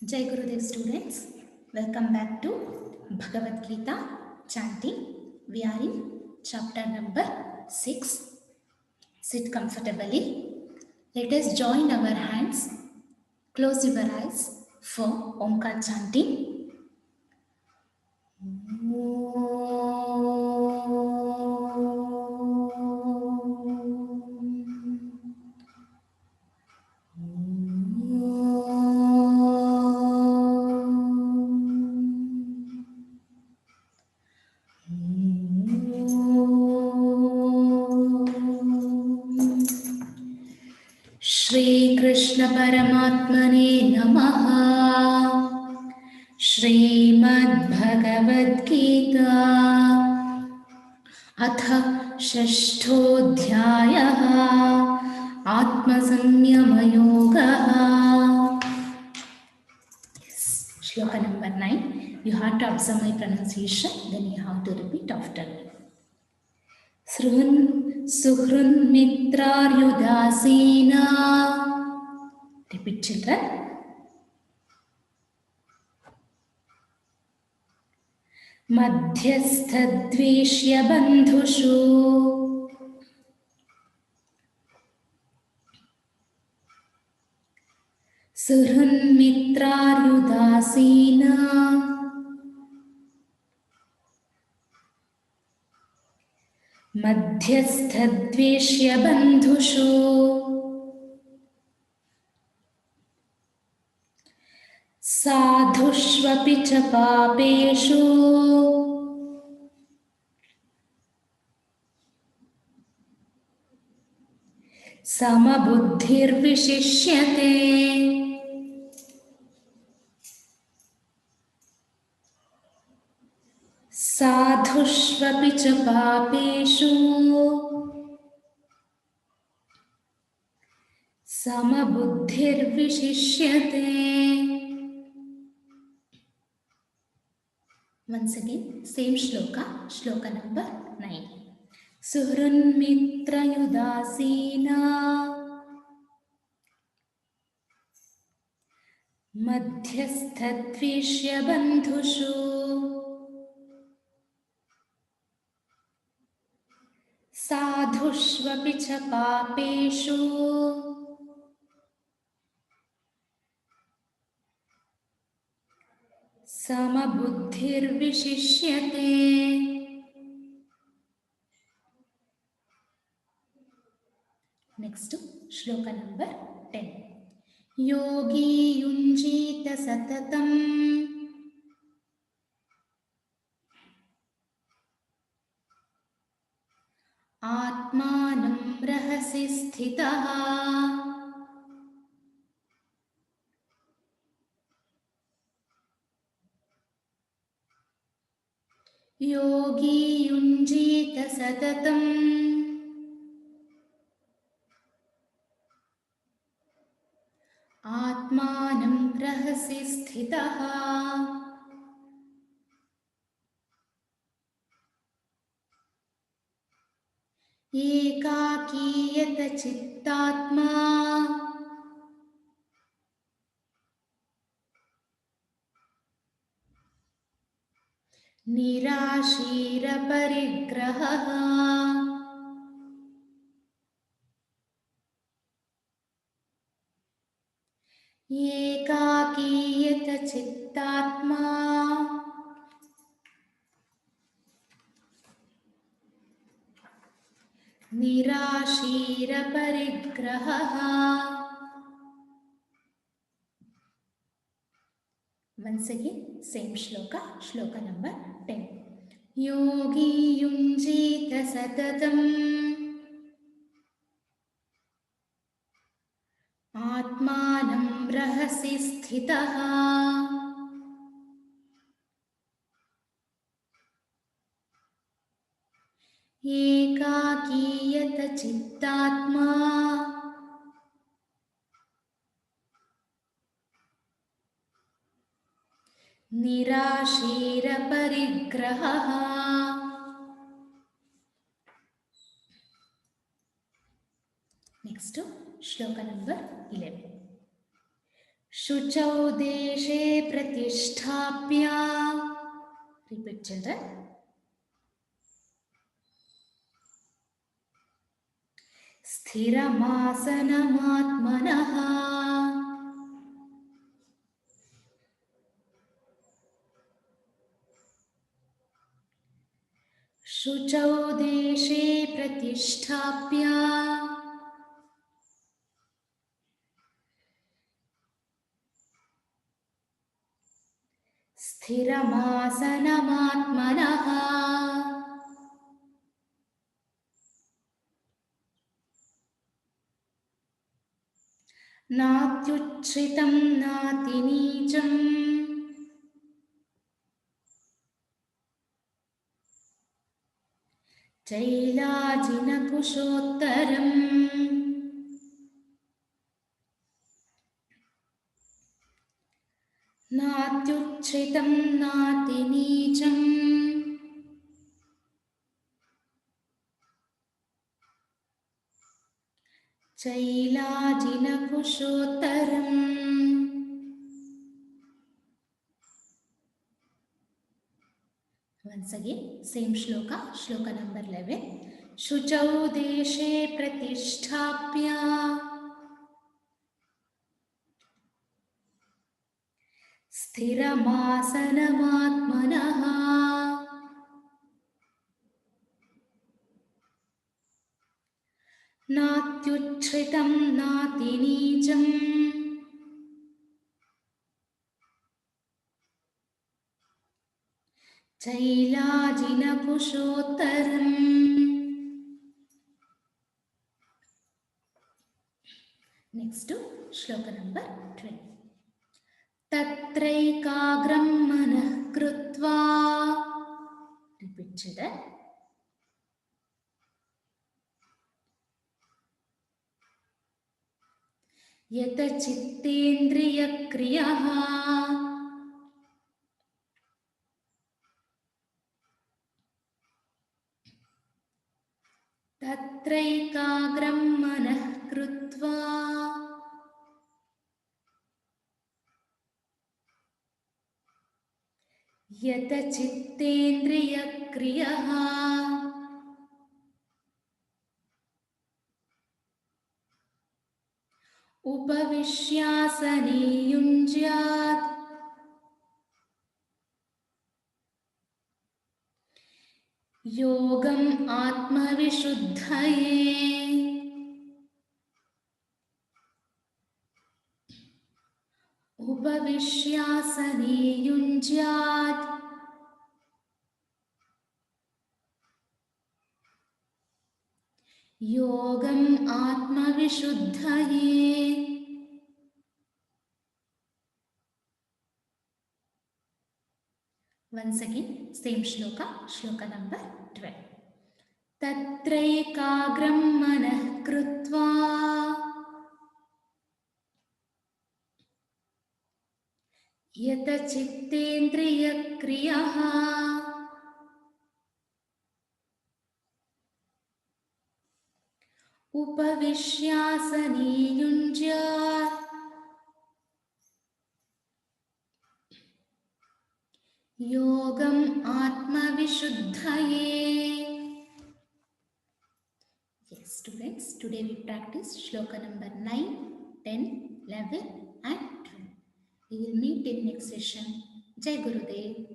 Jai Gurudev students, welcome back to Bhagavad Gita chanting. We are in chapter number 6. Sit comfortably. Let us join our hands. Close your eyes for Omkar chanting. Shri Krishna परमात्मने नमः। श्रीमद् गीता अथ षष्ठोऽध्यायः आत्मसंयमयोगः। Shloka number 9. You have to observe my pronunciation, then you have to repeat after me. Suhृन्मित्रार्युदासीना. Repeat, children. मध्यस्थद्वेष्य बन्धुषु सुहृन्मित्रार्युदासीना मध्यस्थद्वेष्य बन्धुषु साधुष्वपि च पापेषु समबुद्धिर्विशिष्यते। साधुष्वपि च पापेषु समबुद्धिर्विशिष्यते। Once again, same shloka, shloka number 9. सुहृन्मित्रयुदासीना मध्यस्थद्वेष्य बन्धुषु साधुष्वपि च पापेषु समबुद्धिर्विशिष्यते। Next, shloka number 10. योगी युञ्जीत सततम् आत्मानं रहसि स्थितः योगी युञ्जीत सततम् आत्मानं रहसि स्थितः एकाकीयत चित्तात्मा निराशीरपरिग्रहः एकाकीयत चित्तात्मा निराशीरपरिग्रहः। Once again, same shloka, shloka number 10. योगी युञ्जीत सततम् आत्मानं रहसि स्थितः एकाकीयत चित्तात्मा निराशीरपरिग्रहः। Next, shloka number 11. शुचौ देशे प्रतिष्ठाप्य. Repeat, children. स्थिरमासनमात्मनः. शुचौ देशे प्रतिष्ठाप्य. स्थिरमासनमात्मनः. नात्युच्छ्रितं नातिनीचं. चैलाजिनकुशोत्तरम्. नात्युच्छ्रितं नातिनीचं. चैलाजिनकुशोत्तरम्. Once again, same shloka, shloka number 11. शुचौ देशे प्रतिष्ठाप्य. स्थिरमासनमात्मनः. नात्युच्छ्रितं नातिनीचं. चैलाजिनकुशोत्तरम्. Next to shloka number 12. तत्रैकाग्रं मनः कृत्वा. Repeat, children. यतचित्तेन्द्रियक्रियः. तत्रैकाग्रं मनः कृत्वा. यतचित्तेन्द्रियक्रियः. उपविश्यासने युञ्ज्यात्. योगम् आत्मविशुद्धये. उपविश्यासने युञ्ज्यात्. योगम् आत्मविशुद्धये. Once again, same shloka, shloka number 12. तत्रैकाग्रं मनः कृत्वा. यतचित्तेन्द्रियक्रियः. उपविश्यासने युञ्ज्यात्. योगम् आत्मविशुद्धये. Yes, students, today we practice shloka number 9, 10, 11 and 12. We will meet in next session. Jai Gurudev.